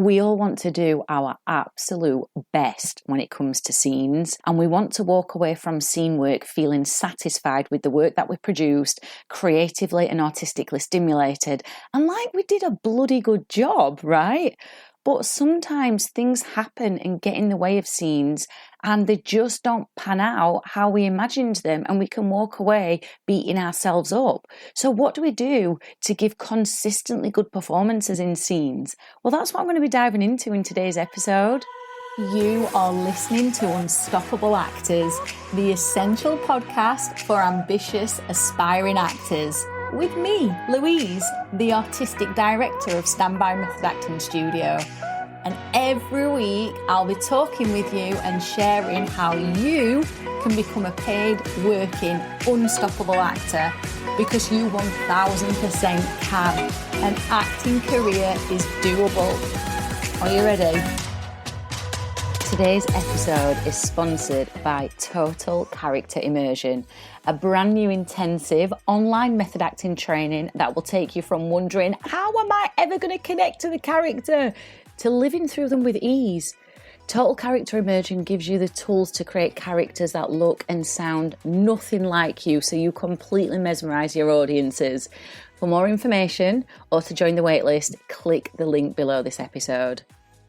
We all want to do our absolute best when it comes to scenes, and we want to walk away from scene work feeling satisfied with the work that we produced, creatively and artistically stimulated, and like we did a bloody good job, right? But sometimes things happen and get in the way of scenes and they just don't pan out how we imagined them, and we can walk away beating ourselves up. So what do we do to give consistently good performances in scenes? Well, that's what I'm going to be diving into in today's episode. You are listening to Unstoppable Actors, the essential podcast for ambitious, aspiring actors. With me, Louise, the artistic director of Standby Method Acting Studio. And every week I'll be talking with you and sharing how you can become a paid, working, unstoppable actor, because you 1000% can. An acting career is doable. Are you ready? Today's episode is sponsored by Total Character Immersion, a brand new intensive online method acting training that will take you from wondering, how am I ever going to connect to the character, to living through them with ease. Total Character Immersion gives you the tools to create characters that look and sound nothing like you, so you completely mesmerise your audiences. For more information or to join the waitlist, click the link below this episode.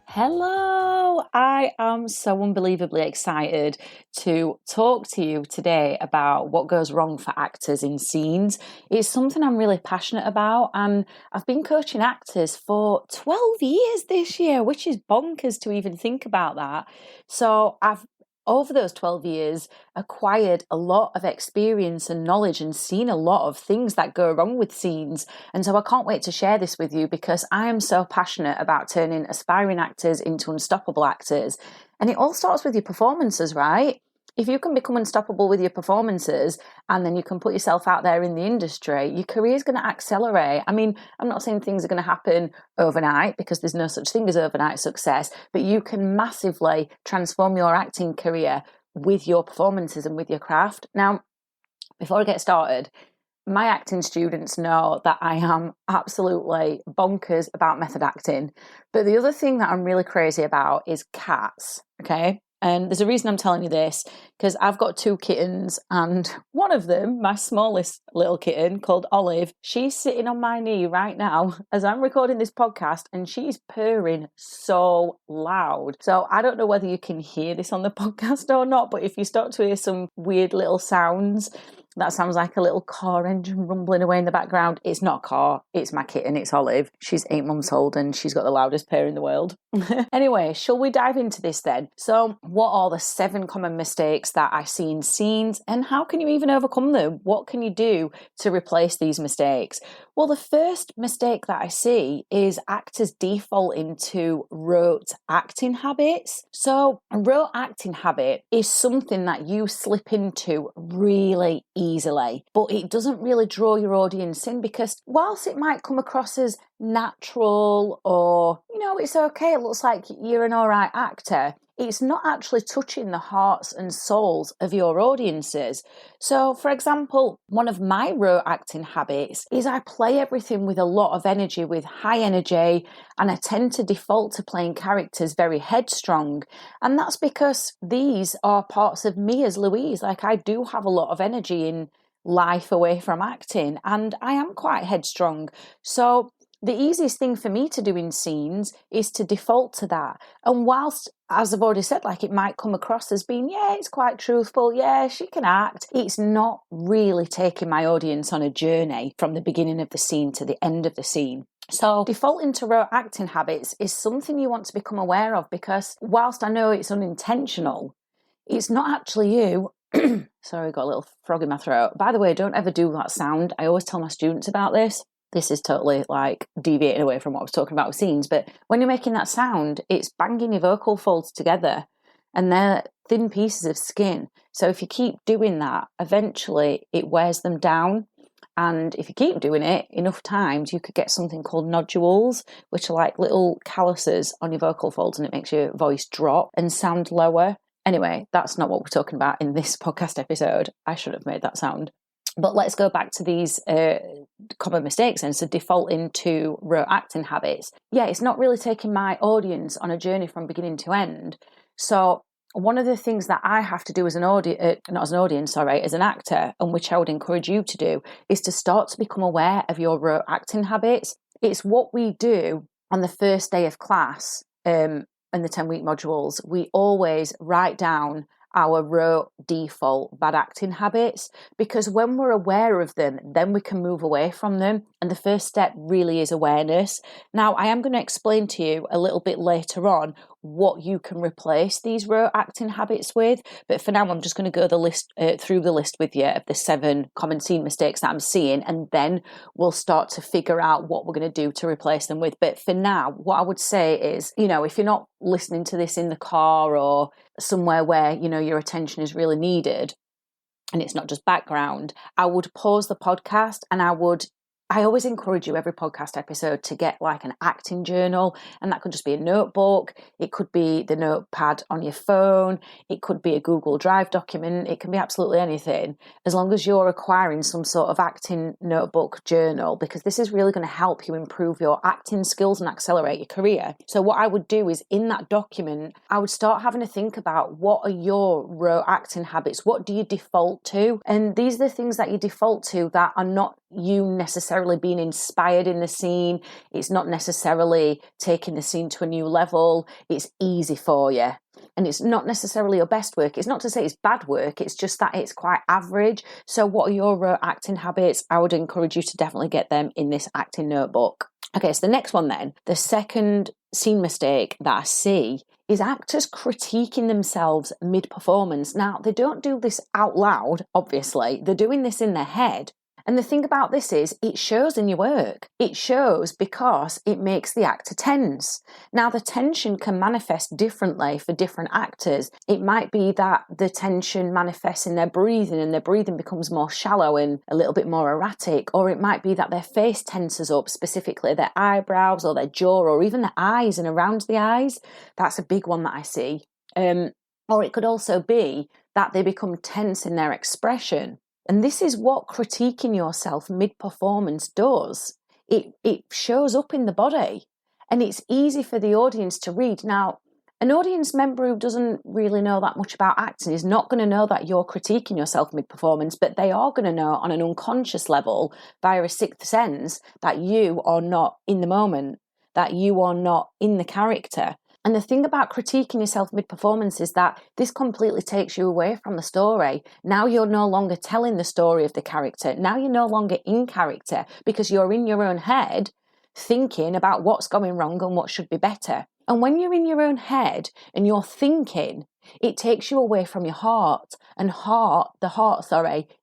Hello, I am so unbelievably excited to talk to you today about what goes wrong for actors in scenes. It's something I'm really passionate about, and I've been coaching actors for 12 years this year, which is bonkers to even think about that. So I've over those 12 years, acquired a lot of experience and knowledge and seen a lot of things that go wrong with scenes. And so I can't wait to share this with you, because I am so passionate about turning aspiring actors into unstoppable actors. And it all starts with your performances, right? If you can become unstoppable with your performances, and then you can put yourself out there in the industry, your career is going to accelerate. I mean, I'm not saying things are going to happen overnight, because there's no such thing as overnight success, but you can massively transform your acting career with your performances and with your craft. Now, before I get started, my acting students know that I am absolutely bonkers about method acting. But the other thing that I'm really crazy about is cats, okay? And there's a reason I'm telling you this, because I've got 2 kittens, and one of them, my smallest little kitten called Olive, she's sitting on my knee right now as I'm recording this podcast, and she's purring so loud. So I don't know whether you can hear this on the podcast or not, but if you start to hear some weird little sounds, that sounds like a little car engine rumbling away in the background. It's not a car, it's my kitten, it's Olive. She's 8 months old and she's got the loudest purr in the world. Anyway, shall we dive into this then? So, what are the 7 common mistakes that I see in scenes, and how can you even overcome them? What can you do to replace these mistakes? Well, the first mistake that I see is actors default into rote acting habits. So, a rote acting habit is something that you slip into really easily, but it doesn't really draw your audience in, because whilst it might come across as natural, or, it's okay, it looks like you're an alright actor, it's not actually touching the hearts and souls of your audiences. So, for example, one of my rote acting habits is I play everything with a lot of energy, with high energy, and I tend to default to playing characters very headstrong. And that's because these are parts of me as Louise. Like, I do have a lot of energy in life away from acting, and I am quite headstrong. So the easiest thing for me to do in scenes is to default to that. And whilst, as I've already said, like, it might come across as being, yeah, it's quite truthful, yeah, she can act, it's not really taking my audience on a journey from the beginning of the scene to the end of the scene. So defaulting to rote acting habits is something you want to become aware of, because whilst I know it's unintentional, it's not actually you. Sorry, got a little frog in my throat. By the way, don't ever do that sound. I always tell my students about this. This is totally like deviating away from what I was talking about with scenes, but when you're making that sound, it's banging your vocal folds together, and they're thin pieces of skin. So if you keep doing that, eventually it wears them down. And if you keep doing it enough times, you could get something called nodules, which are like little calluses on your vocal folds, and it makes your voice drop and sound lower. Anyway, that's not what we're talking about in this podcast episode. I should have made that sound. But let's go back to these common mistakes and so defaulting to rote acting habits. Yeah, it's not really taking my audience on a journey from beginning to end. So one of the things that I have to do as an as an actor, and which I would encourage you to do, is to start to become aware of your rote acting habits. It's what we do on the first day of class in the 10-week modules. We always write down our rote default bad acting habits, because when we're aware of them, then we can move away from them. And the first step really is awareness. Now, I am going to explain to you a little bit later on what you can replace these rote acting habits with. But for now, I'm just going to go through the list with you of the 7 common scene mistakes that I'm seeing, and then we'll start to figure out what we're going to do to replace them with. But for now, what I would say is, if you're not listening to this in the car or somewhere where, your attention is really needed and it's not just background, I would pause the podcast and I always encourage you every podcast episode to get like an acting journal, and that could just be a notebook. It could be the notepad on your phone. It could be a Google Drive document. It can be absolutely anything, as long as you're acquiring some sort of acting notebook journal, because this is really going to help you improve your acting skills and accelerate your career. So what I would do is in that document, I would start having to think about what are your rote acting habits? What do you default to? And these are the things that you default to that are not you necessarily being inspired in the scene. It's not necessarily taking the scene to a new level. It's easy for you. And it's not necessarily your best work. It's not to say it's bad work. It's just that it's quite average. So what are your acting habits? I would encourage you to definitely get them in this acting notebook. Okay, so the next one then, the second scene mistake that I see is actors critiquing themselves mid-performance. Now, they don't do this out loud, obviously. They're doing this in their head. And the thing about this is it shows in your work. It shows because it makes the actor tense. Now, the tension can manifest differently for different actors. It might be that the tension manifests in their breathing and their breathing becomes more shallow and a little bit more erratic. Or it might be that their face tenses up, specifically their eyebrows or their jaw or even the eyes and around the eyes. That's a big one that I see. Or it could also be that they become tense in their expression. And this is what critiquing yourself mid-performance does. It shows up in the body, and it's easy for the audience to read. Now, an audience member who doesn't really know that much about acting is not going to know that you're critiquing yourself mid-performance, but they are going to know on an unconscious level, via a sixth sense, that you are not in the moment, that you are not in the character. And the thing about critiquing yourself mid-performance is that this completely takes you away from the story. Now you're no longer telling the story of the character. Now you're no longer in character because you're in your own head thinking about what's going wrong and what should be better. And when you're in your own head and you're thinking, it takes you away from your heart. And the heart,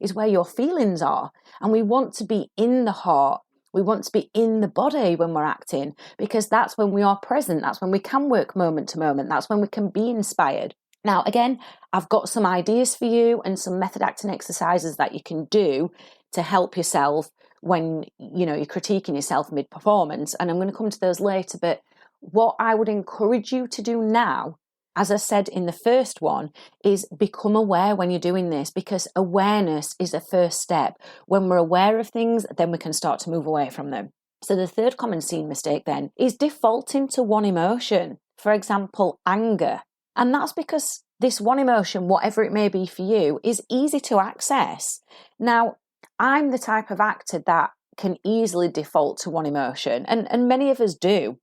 is where your feelings are. And we want to be in the heart. We want to be in the body when we're acting, because that's when we are present. That's when we can work moment to moment. That's when we can be inspired. Now, again, I've got some ideas for you and some method acting exercises that you can do to help yourself when, you're critiquing yourself mid-performance. And I'm going to come to those later. But what I would encourage you to do now, as I said in the first one, is become aware when you're doing this, because awareness is the first step. When we're aware of things, then we can start to move away from them. So the third common scene mistake then is defaulting to one emotion. For example, anger. And that's because this one emotion, whatever it may be for you, is easy to access. Now, I'm the type of actor that can easily default to one emotion, and many of us do.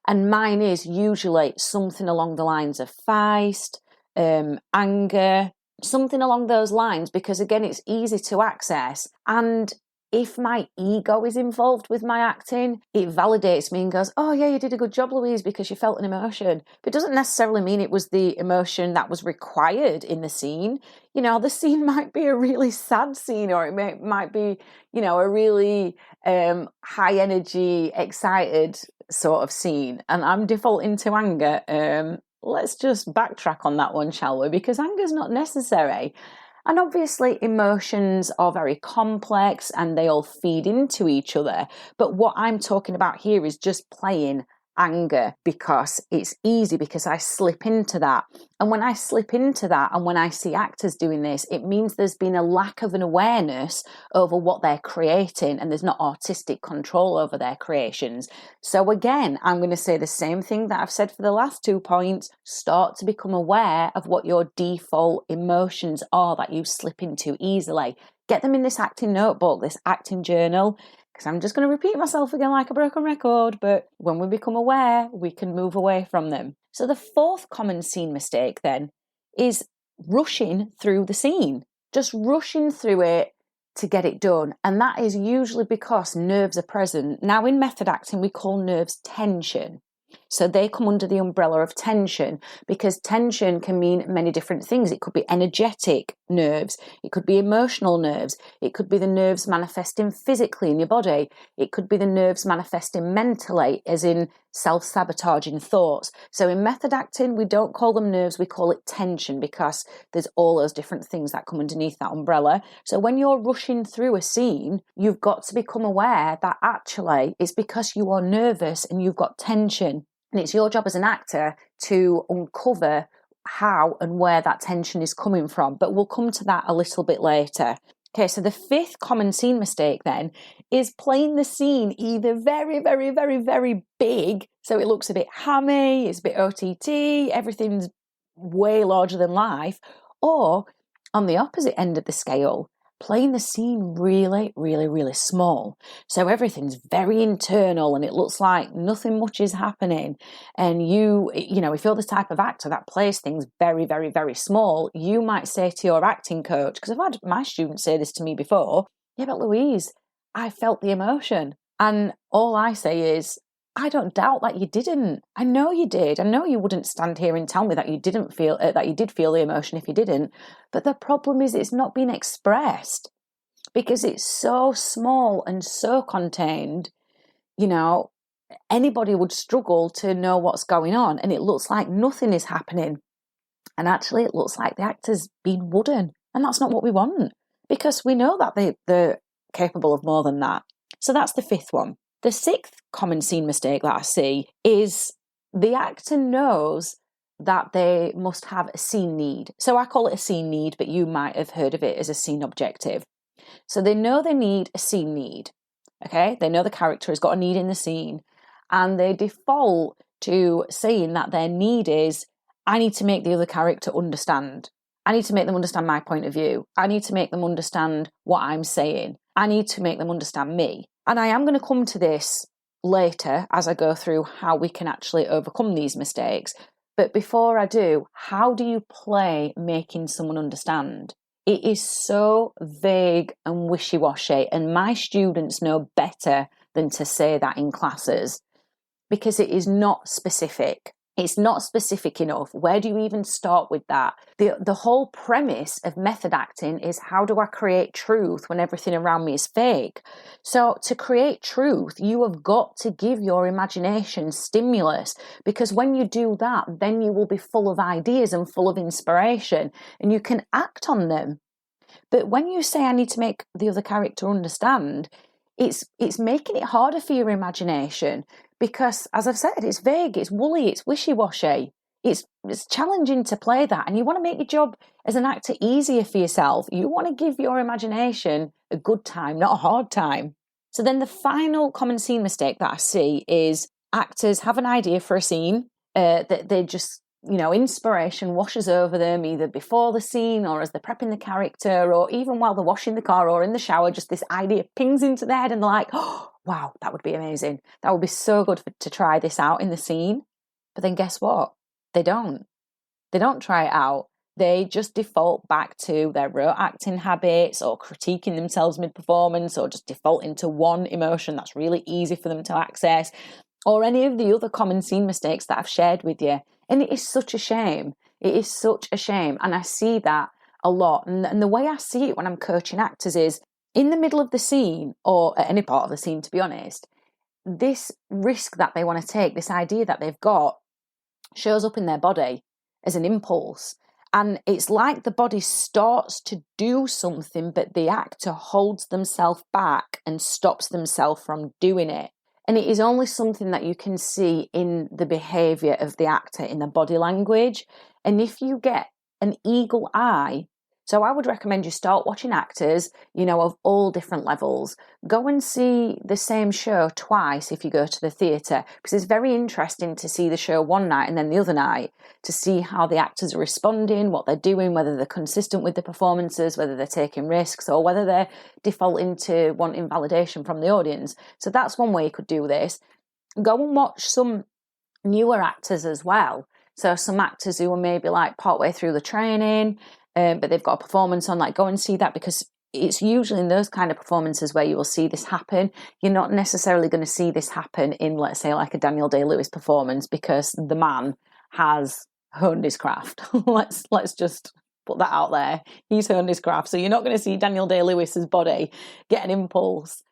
And mine is usually something along the lines of feist, anger, something along those lines, because again, it's easy to access. And if my ego is involved with my acting, it validates me and goes, oh yeah, you did a good job, Louise, because you felt an emotion. But it doesn't necessarily mean it was the emotion that was required in the scene. The scene might be a really sad scene, or it might be, a really high energy, excited sort of scene, and I'm defaulting to anger. Let's just backtrack on that one, shall we? Because anger's not necessary. And obviously emotions are very complex and they all feed into each other. But what I'm talking about here is just playing anger because it's easy, because I slip into that. And when I slip into that, and when I see actors doing this, it means there's been a lack of an awareness over what they're creating, and there's not artistic control over their creations. So again, I'm going to say the same thing that I've said for the last 2 points. Start to become aware of what your default emotions are that you slip into easily. Get them in this acting notebook, this acting journal, because I'm just going to repeat myself again like a broken record, but when we become aware, we can move away from them. So the fourth common scene mistake then is rushing through the scene, just rushing through it to get it done. And that is usually because nerves are present. Now, in method acting, we call nerves tension. So they come under the umbrella of tension, because tension can mean many different things. It could be energetic nerves, it could be emotional nerves, it could be the nerves manifesting physically in your body, it could be the nerves manifesting mentally, as in self-sabotaging thoughts. So in method acting, we don't call them nerves, we call it tension, because there's all those different things that come underneath that umbrella. So when you're rushing through a scene, you've got to become aware that actually it's because you are nervous and you've got tension. And it's your job as an actor to uncover how and where that tension is coming from. But we'll come to that a little bit later. Okay, so the fifth common scene mistake then is playing the scene either very, very, very, very big, so it looks a bit hammy, it's a bit OTT, everything's way larger than life, or on the opposite end of the scale, playing the scene really, really, really small. So everything's very internal and it looks like nothing much is happening. And you know, if you're the type of actor that plays things very, very, very small, you might say to your acting coach, because I've had my students say this to me before, yeah, but Louise, I felt the emotion. And all I say is, I don't doubt that you didn't. I know you did. I know you wouldn't stand here and tell me that you didn't feel that you did feel the emotion if you didn't. But the problem is it's not being expressed because it's so small and so contained. You know, anybody would struggle to know what's going on, and it looks like nothing is happening. And actually, it looks like the actor's been wooden, and that's not what we want, because we know that they're capable of more than that. So that's the fifth one. The sixth common scene mistake that I see is the actor knows that they must have a scene need. So I call it a scene need, but you might have heard of it as a scene objective. So they know they need a scene need. Okay, they know the character has got a need in the scene, and they default to saying that their need is, I need to make the other character understand. I need to make them understand my point of view. I need to make them understand what I'm saying. I need to make them understand me. And I am going to come to this later as I go through how we can actually overcome these mistakes. But before I do, how do you play making someone understand? It is so vague and wishy-washy, and my students know better than to say that in classes, because it is not specific. It's not specific enough. Where do you even start with that? The whole premise of method acting is, how do I create truth when everything around me is fake? So to create truth, you have got to give your imagination stimulus, because when you do that, then you will be full of ideas and full of inspiration, and you can act on them. But when you say, I need to make the other character understand, it's making it harder for your imagination, because, as I've said, it's vague, it's woolly, it's wishy-washy. It's challenging to play that, and you want to make your job as an actor easier for yourself. You want to give your imagination a good time, not a hard time. So then the final common scene mistake that I see is actors have an idea for a scene that they just, inspiration washes over them, either before the scene or as they're prepping the character, or even while they're washing the car or in the shower, just this idea pings into their head and they're like, oh, wow, that would be amazing. That would be so good to try this out in the scene. But then guess what? They don't try it out. They just default back to their rote acting habits, or critiquing themselves mid-performance, or just default into one emotion that's really easy for them to access, or any of the other common scene mistakes that I've shared with you. And it is such a shame. It is such a shame. And I see that a lot. And the way I see it when I'm coaching actors is, in the middle of the scene, or at any part of the scene, to be honest, this risk that they want to take, this idea that they've got, shows up in their body as an impulse. And it's like the body starts to do something, but the actor holds themselves back and stops themselves from doing it. And it is only something that you can see in the behaviour of the actor, in the body language. And if you get an eagle eye, so I would recommend you start watching actors, of all different levels. Go and see the same show twice if you go to the theatre, because it's very interesting to see the show one night and then the other night, to see how the actors are responding, what they're doing, whether they're consistent with the performances, whether they're taking risks, or whether they're defaulting to wanting validation from the audience. So that's one way you could do this. Go and watch some newer actors as well. So some actors who are maybe like partway through the training, but they've got a performance on, go and see that, because it's usually in those kind of performances where you will see this happen. You're not necessarily going to see this happen in, let's say, like a Daniel Day-Lewis performance, because the man has honed his craft. let's just put that out there. He's honed his craft. So you're not going to see Daniel Day-Lewis's body get an impulse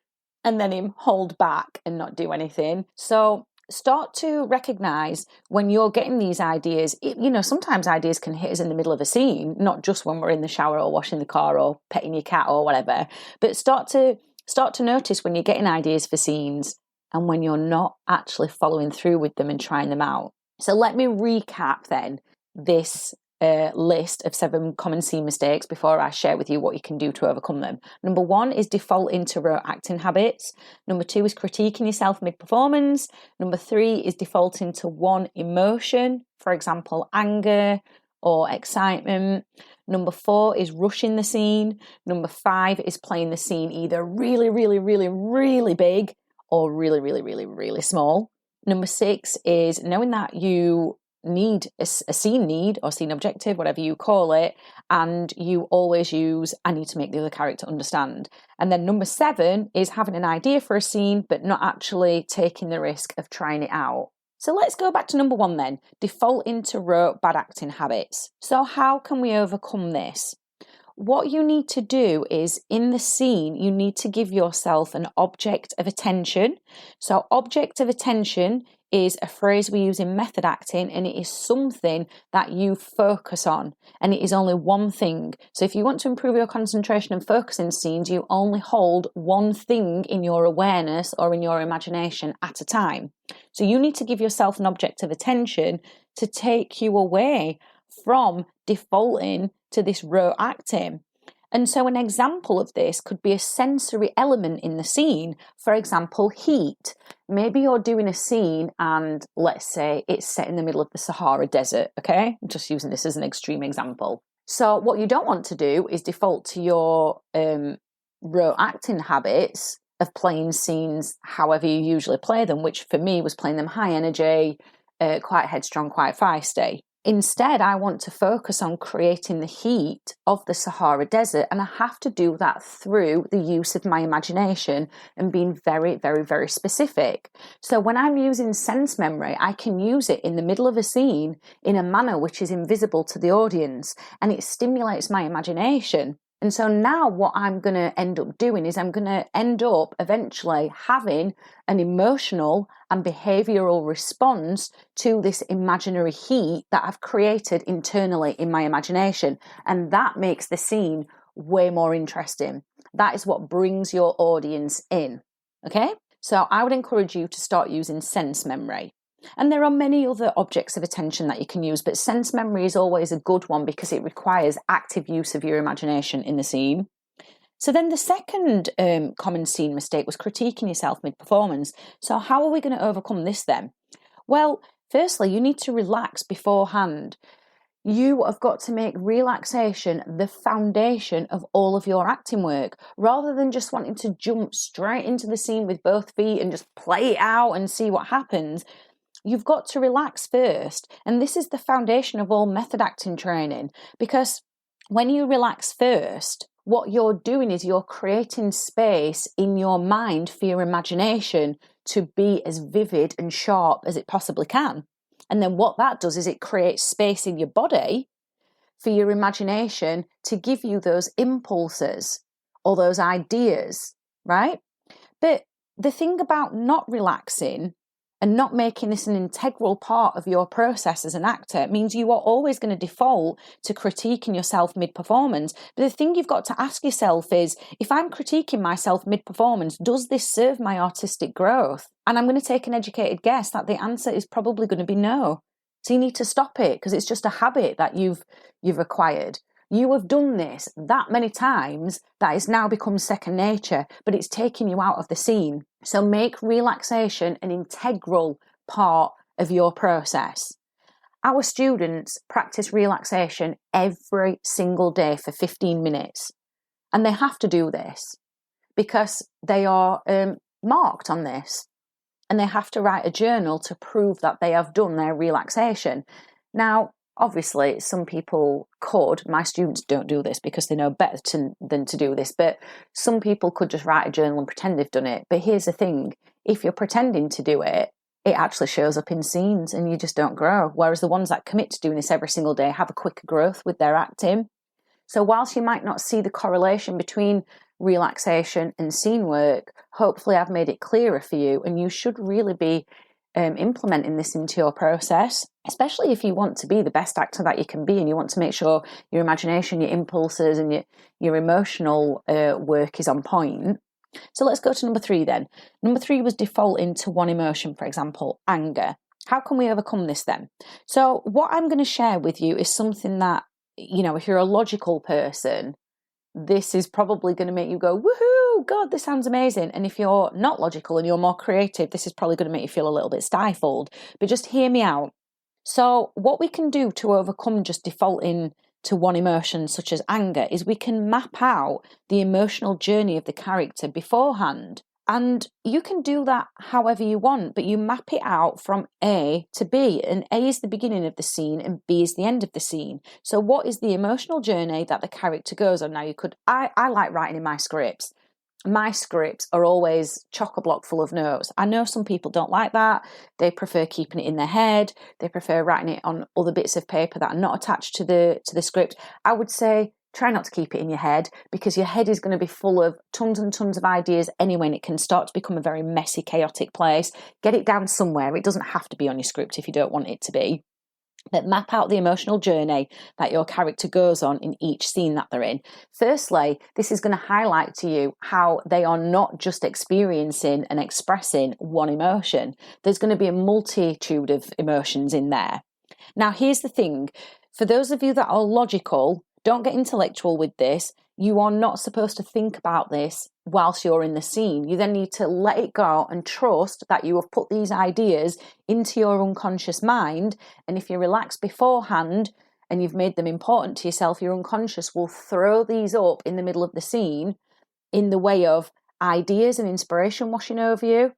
and then him hold back and not do anything. So start to recognise when you're getting these ideas. Sometimes ideas can hit us in the middle of a scene, not just when we're in the shower or washing the car or petting your cat or whatever, but start to notice when you're getting ideas for scenes and when you're not actually following through with them and trying them out. So let me recap then this list of 7 common scene mistakes before I share with you what you can do to overcome them. Number 1 is defaulting to rote acting habits. Number 2 is critiquing yourself mid-performance. Number 3 is defaulting to one emotion, for example, anger or excitement. Number 4 is rushing the scene. Number 5 is playing the scene either really, really, really, really big or really, really, really, really small. Number 6 is knowing that you need a scene need or scene objective, whatever you call it, and you always use I need to make the other character understand. And then number 7 is having an idea for a scene but not actually taking the risk of trying it out. So let's go back to number 1 then, default into rote bad acting habits. So how can we overcome this? What you need to do is, in the scene, you need to give yourself an object of attention. So object of attention is a phrase we use in method acting, and it is something that you focus on, and it is only one thing. So if you want to improve your concentration and focus in scenes, you only hold one thing in your awareness or in your imagination at a time. So you need to give yourself an object of attention to take you away from defaulting to this rote acting. And so an example of this could be a sensory element in the scene. For example, heat. Maybe you're doing a scene and let's say it's set in the middle of the Sahara Desert, okay? I'm just using this as an extreme example. So what you don't want to do is default to your rote acting habits of playing scenes however you usually play them, which for me was playing them high energy, quite headstrong, quite feisty. Instead, I want to focus on creating the heat of the Sahara Desert, and I have to do that through the use of my imagination and being very, very, very specific. So when I'm using sense memory, I can use it in the middle of a scene in a manner which is invisible to the audience, and it stimulates my imagination. And so now what I'm going to end up doing is I'm going to end up eventually having an emotional and behavioural response to this imaginary heat that I've created internally in my imagination. And that makes the scene way more interesting. That is what brings your audience in. Okay? So I would encourage you to start using sense memory. And there are many other objects of attention that you can use, but sense memory is always a good one because it requires active use of your imagination in the scene. So then the second common scene mistake was critiquing yourself mid-performance. So how are we going to overcome this then? Well, firstly, you need to relax beforehand. You have got to make relaxation the foundation of all of your acting work, rather than just wanting to jump straight into the scene with both feet and just play it out and see what happens. You've got to relax first. And this is the foundation of all method acting training, because when you relax first, what you're doing is you're creating space in your mind for your imagination to be as vivid and sharp as it possibly can. And then what that does is it creates space in your body for your imagination to give you those impulses or those ideas, right? But the thing about not relaxing And not making this an integral part of your process as an actor means you are always going to default to critiquing yourself mid-performance. But the thing you've got to ask yourself is, if I'm critiquing myself mid-performance, does this serve my artistic growth? And I'm going to take an educated guess that the answer is probably going to be no. So you need to stop it, because it's just a habit that you've acquired. You have done this that many times that it's now become second nature, but it's taking you out of the scene. So make relaxation an integral part of your process. Our students practice relaxation every single day for 15 minutes. And they have to do this because they are marked on this. And they have to write a journal to prove that they have done their relaxation. Now, obviously, some people could. My students don't do this because they know better than to do this. But some people could just write a journal and pretend they've done it. But here's the thing. If you're pretending to do it, it actually shows up in scenes and you just don't grow. Whereas the ones that commit to doing this every single day have a quicker growth with their acting. So whilst you might not see the correlation between relaxation and scene work, hopefully I've made it clearer for you, and you should really be implementing this into your process, especially if you want to be the best actor that you can be and you want to make sure your imagination, your impulses and your emotional work is on point. So let's go to number 3 then. Number 3 was defaulting to one emotion, for example, anger. How can we overcome this then? So what I'm going to share with you is something that, if you're a logical person, this is probably going to make you go, woohoo, God, this sounds amazing. And if you're not logical and you're more creative, this is probably going to make you feel a little bit stifled. But just hear me out. So what we can do to overcome just defaulting to one emotion, such as anger, is we can map out the emotional journey of the character beforehand. And you can do that however you want, but you map it out from A to B, and A is the beginning of the scene and B is the end of the scene. So what is the emotional journey that the character goes on? Now I like writing in my scripts. My scripts are always chock-a-block full of notes. I know some people don't like that. They prefer keeping it in their head. They prefer writing it on other bits of paper that are not attached to the script. I would say try not to keep it in your head, because your head is going to be full of tons and tons of ideas anyway, and it can start to become a very messy, chaotic place. Get it down somewhere. It doesn't have to be on your script if you don't want it to be. But map out the emotional journey that your character goes on in each scene that they're in. Firstly, this is going to highlight to you how they are not just experiencing and expressing one emotion. There's going to be a multitude of emotions in there. Now, here's the thing. For those of you that are logical, don't get intellectual with this. You are not supposed to think about this whilst you're in the scene. You then need to let it go and trust that you have put these ideas into your unconscious mind. And if you relax beforehand and you've made them important to yourself, your unconscious will throw these up in the middle of the scene in the way of ideas and inspiration washing over you,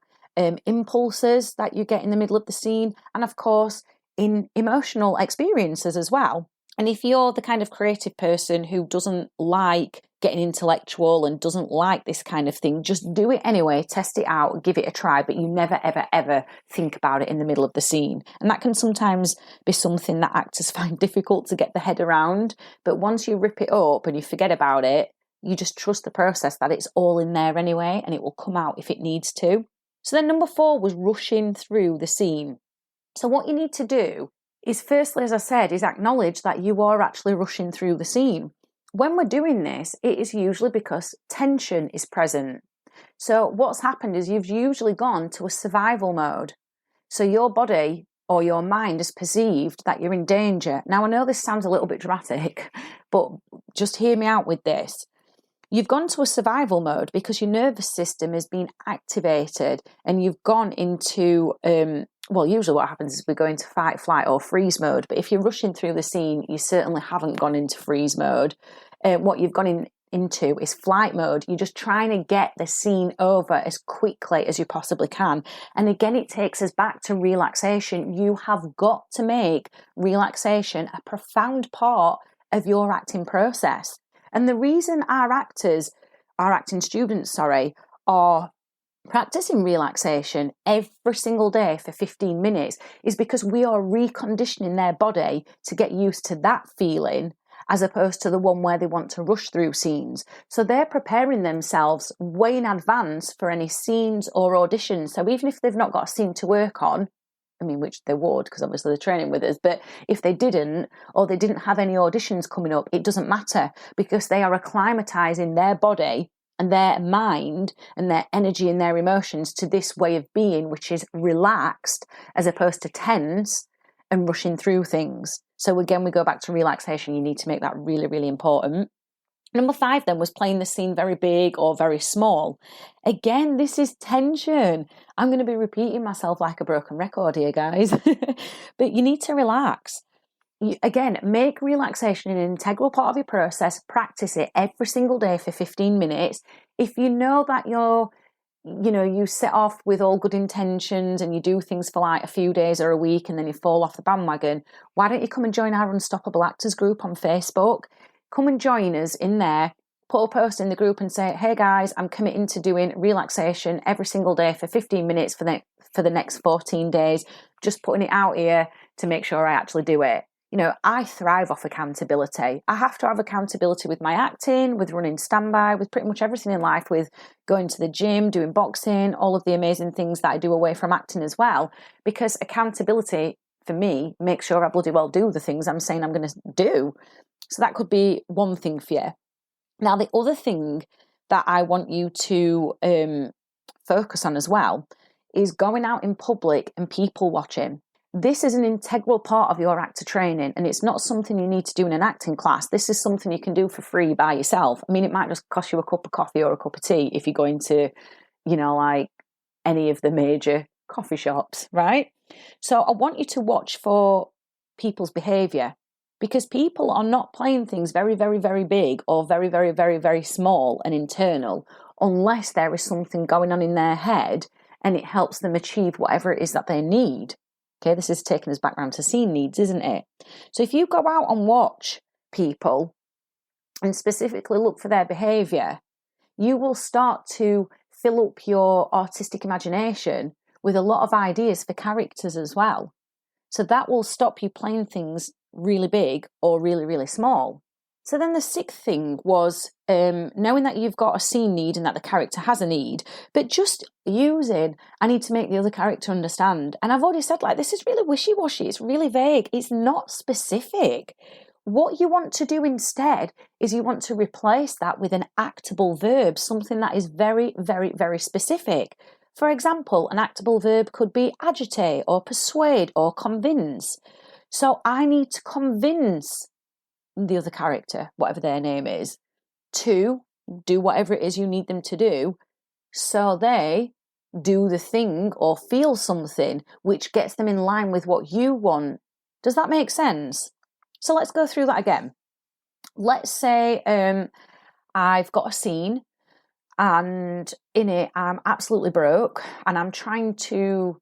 impulses that you get in the middle of the scene, and of course, in emotional experiences as well. And if you're the kind of creative person who doesn't like getting intellectual and doesn't like this kind of thing, just do it anyway, test it out, give it a try, but you never, ever, ever think about it in the middle of the scene. And that can sometimes be something that actors find difficult to get their head around. But once you rip it up and you forget about it, you just trust the process that it's all in there anyway, and it will come out if it needs to. So then number 4 was rushing through the scene. So what you need to do is, firstly, as I said, is acknowledge that you are actually rushing through the scene. When we're doing this, it is usually because tension is present. So what's happened is you've usually gone to a survival mode. So your body or your mind has perceived that you're in danger. Now, I know this sounds a little bit dramatic, but just hear me out with this. You've gone to a survival mode because your nervous system has been activated and you've gone into, usually what happens is we go into fight, flight or freeze mode. But if you're rushing through the scene, you certainly haven't gone into freeze mode. What you've gone into is flight mode. You're just trying to get the scene over as quickly as you possibly can. And again, it takes us back to relaxation. You have got to make relaxation a profound part of your acting process. And the reason our acting students, are practicing relaxation every single day for 15 minutes is because we are reconditioning their body to get used to that feeling. as opposed to the one where they want to rush through scenes. So they're preparing themselves way in advance for any scenes or auditions. So even if they've not got a scene to work on, I mean, which they would, because obviously they're training with us, but if they didn't, or they didn't have any auditions coming up, it doesn't matter, because they are acclimatizing their body and their mind and their energy and their emotions to this way of being, which is relaxed as opposed to tense and rushing through things. So again, we go back to relaxation. You need to make that really, really important. Number 5 then was playing the scene very big or very small. Again, this is tension. I'm going to be repeating myself like a broken record here, guys. But you need to relax. Again, make relaxation an integral part of your process. Practice it every single day for 15 minutes. If you know that you set off with all good intentions and you do things for like a few days or a week and then you fall off the bandwagon, why don't you come and join our Unstoppable Actors group on Facebook? Come and join us in there, put a post in the group and say, hey guys, I'm committing to doing relaxation every single day for 15 minutes for the next 14 days, just putting it out here to make sure I actually do it. I thrive off accountability. I have to have accountability with my acting, with running standby, with pretty much everything in life, with going to the gym, doing boxing, all of the amazing things that I do away from acting as well, because accountability for me makes sure I bloody well do the things I'm saying I'm going to do. So that could be one thing for you. Now, the other thing that I want you to focus on as well is going out in public and people watching. This is an integral part of your actor training, and it's not something you need to do in an acting class. This is something you can do for free by yourself. I mean, it might just cost you a cup of coffee or a cup of tea if you're going to, like any of the major coffee shops, right? So I want you to watch for people's behaviour, because people are not playing things very, very, very big or very, very, very, very small and internal unless there is something going on in their head and it helps them achieve whatever it is that they need. Okay, this is taking us back round to scene needs, isn't it? So if you go out and watch people and specifically look for their behaviour, you will start to fill up your artistic imagination with a lot of ideas for characters as well. So that will stop you playing things really big or really, really small. So then the 6th thing was knowing that you've got a scene need and that the character has a need, but just using, I need to make the other character understand. And I've already said, this is really wishy-washy. It's really vague. It's not specific. What you want to do instead is you want to replace that with an actable verb, something that is very, very, very specific. For example, an actable verb could be agitate or persuade or convince. So I need to convince the other character, whatever their name is, to do whatever it is you need them to do, so they do the thing or feel something which gets them in line with what you want. Does that make sense? So let's go through that again. Let's say I've got a scene and in it I'm absolutely broke and I'm trying to,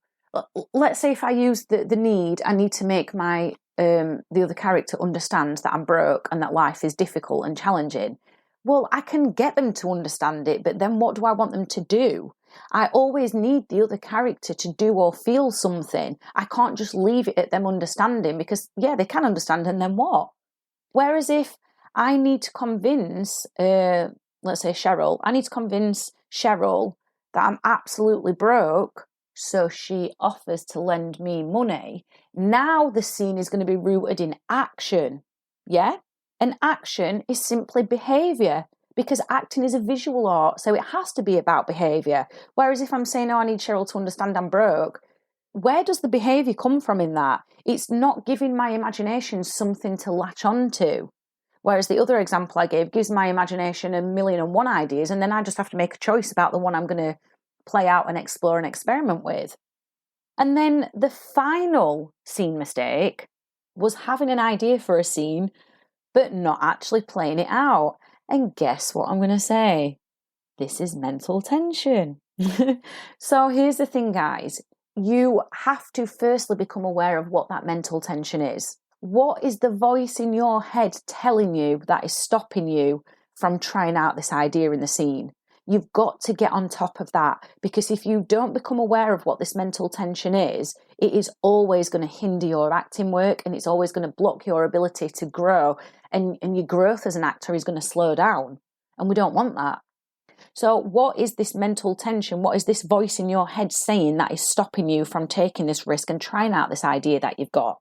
let's say if I use the need, I need to make my the other character understand that I'm broke and that life is difficult and challenging. Well, I can get them to understand it, but then what do I want them to do? I always need the other character to do or feel something. I can't just leave it at them understanding, because, yeah, they can understand, and then what? Whereas if I need to convince, let's say Cheryl, I need to convince Cheryl that I'm absolutely broke, so she offers to lend me money. Now the scene is going to be rooted in action, yeah? And action is simply behaviour, because acting is a visual art, so it has to be about behaviour. Whereas if I'm saying, oh, I need Cheryl to understand I'm broke, where does the behaviour come from in that? It's not giving my imagination something to latch onto. Whereas the other example I gave gives my imagination 1,000,001 ideas, and then I just have to make a choice about the one I'm going to play out and explore and experiment with. And then the final scene mistake was having an idea for a scene, but not actually playing it out. And guess what I'm going to say? This is mental tension. So here's the thing, guys. You have to firstly become aware of what that mental tension is. What is the voice in your head telling you that is stopping you from trying out this idea in the scene? You've got to get on top of that, because if you don't become aware of what this mental tension is, it is always going to hinder your acting work, and it's always going to block your ability to grow, and your growth as an actor is going to slow down, and we don't want that. So what is this mental tension? What is this voice in your head saying that is stopping you from taking this risk and trying out this idea that you've got?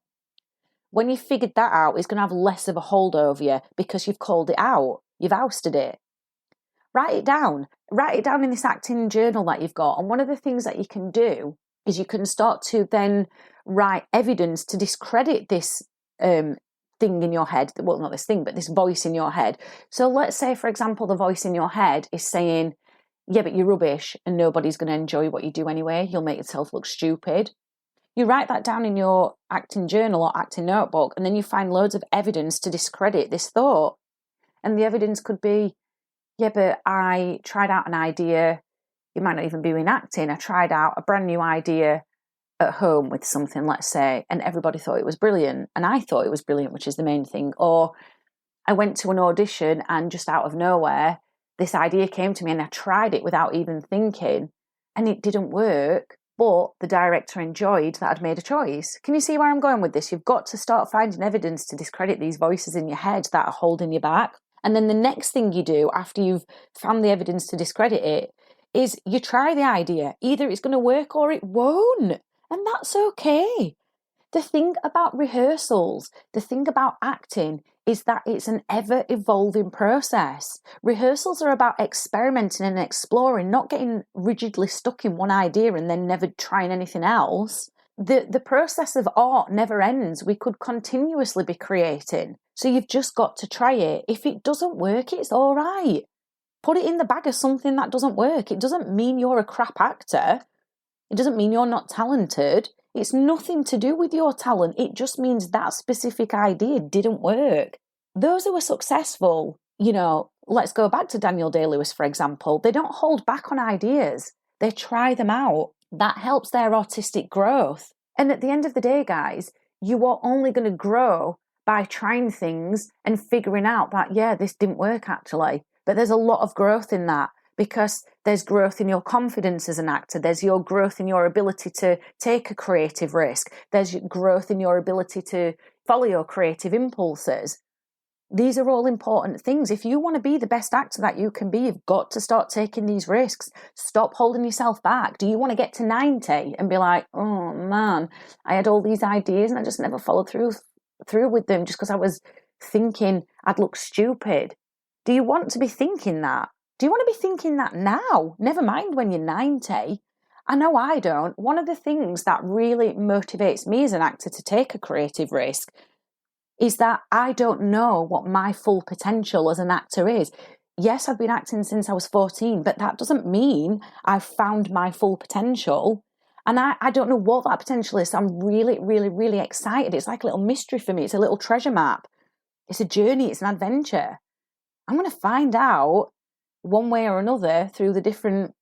When you've figured that out, it's going to have less of a hold over you because you've called it out. You've ousted it. Write it down. Write it down in this acting journal that you've got. And one of the things that you can do is you can start to then write evidence to discredit this thing in your head. Well, not this thing, but this voice in your head. So let's say, for example, the voice in your head is saying, yeah, but you're rubbish and nobody's going to enjoy what you do anyway. You'll make yourself look stupid. You write that down in your acting journal or acting notebook, and then you find loads of evidence to discredit this thought. And the evidence could be, yeah, but I tried out an idea. You might not even be in acting. I tried out a brand new idea at home with something, let's say, and everybody thought it was brilliant. And I thought it was brilliant, which is the main thing. Or I went to an audition and just out of nowhere, this idea came to me and I tried it without even thinking and it didn't work. But the director enjoyed that I'd made a choice. Can you see where I'm going with this? You've got to start finding evidence to discredit these voices in your head that are holding you back. And then the next thing you do after you've found the evidence to discredit it is you try the idea. Either it's going to work or it won't. And that's okay. The thing about rehearsals, the thing about acting is that it's an ever-evolving process. Rehearsals are about experimenting and exploring, not getting rigidly stuck in one idea and then never trying anything else. The process of art never ends. We could continuously be creating. So you've just got to try it. If it doesn't work, it's all right. Put it in the bag of something that doesn't work. It doesn't mean you're a crap actor. It doesn't mean you're not talented. It's nothing to do with your talent. It just means that specific idea didn't work. Those who are successful, let's go back to Daniel Day-Lewis, for example. They don't hold back on ideas. They try them out. That helps their artistic growth. And at the end of the day, guys, you are only going to grow by trying things and figuring out that, yeah, this didn't work actually. But there's a lot of growth in that. Because there's growth in your confidence as an actor. There's your growth in your ability to take a creative risk. There's growth in your ability to follow your creative impulses. These are all important things. If you want to be the best actor that you can be, you've got to start taking these risks. Stop holding yourself back. Do you want to get to 90 and be like, oh man, I had all these ideas and I just never followed through with them just because I was thinking I'd look stupid? Do you want to be thinking that? Do you want to be thinking that now? Never mind when you're 90. I know I don't. One of the things that really motivates me as an actor to take a creative risk is that I don't know what my full potential as an actor is. Yes, I've been acting since I was 14, but that doesn't mean I've found my full potential. And I don't know what that potential is. So I'm really, really, really excited. It's like a little mystery for me. It's a little treasure map. It's a journey. It's an adventure. I'm going to find out one way or another through the different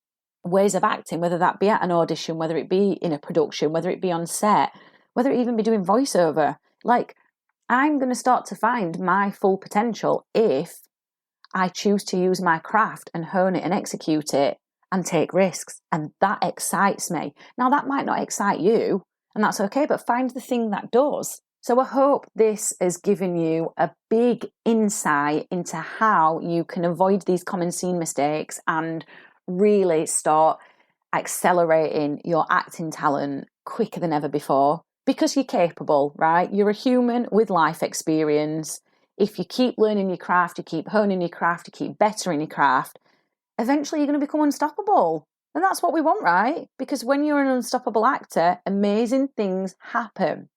ways of acting, whether that be at an audition, whether it be in a production, whether it be on set, whether it even be doing voiceover. Like, I'm going to start to find my full potential if I choose to use my craft and hone it and execute it and take risks. And that excites me. Now, that might not excite you, and that's okay, but find the thing that does. So I hope this has given you a big insight into how you can avoid these common scene mistakes and really start accelerating your acting talent quicker than ever before. Because you're capable, right? You're a human with life experience. If you keep learning your craft, you keep honing your craft, you keep bettering your craft, eventually you're going to become unstoppable. And that's what we want, right? Because when you're an unstoppable actor, amazing things happen.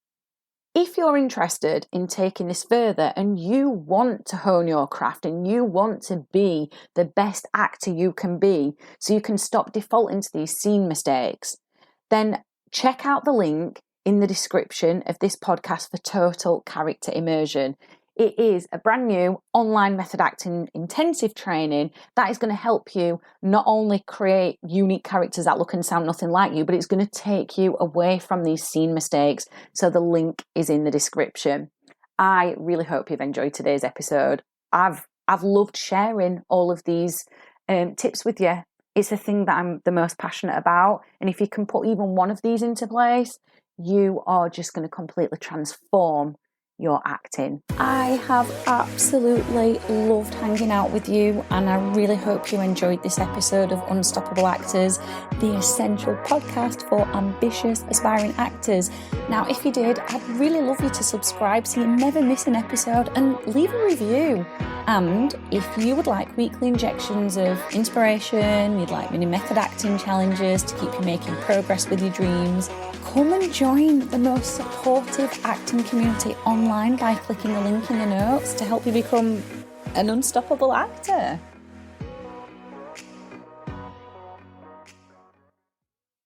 If you're interested in taking this further and you want to hone your craft and you want to be the best actor you can be so you can stop defaulting to these scene mistakes, then check out the link in the description of this podcast for Total Character Immersion. It is a brand new online method acting intensive training that is going to help you not only create unique characters that look and sound nothing like you, but it's going to take you away from these scene mistakes. So the link is in the description. I really hope you've enjoyed today's episode. I've loved sharing all of these tips with you. It's a thing that I'm the most passionate about. And if you can put even one of these into place, you are just going to completely transform your acting. I have absolutely loved hanging out with you, and I really hope you enjoyed this episode of Unstoppable Actors, the essential podcast for ambitious, aspiring actors. Now, if you did, I'd really love you to subscribe so you never miss an episode, and leave a review. And if you would like weekly injections of inspiration, you'd like mini method acting challenges to keep you making progress with your dreams, come and join the most supportive acting community online by clicking the link in the notes to help you become an unstoppable actor.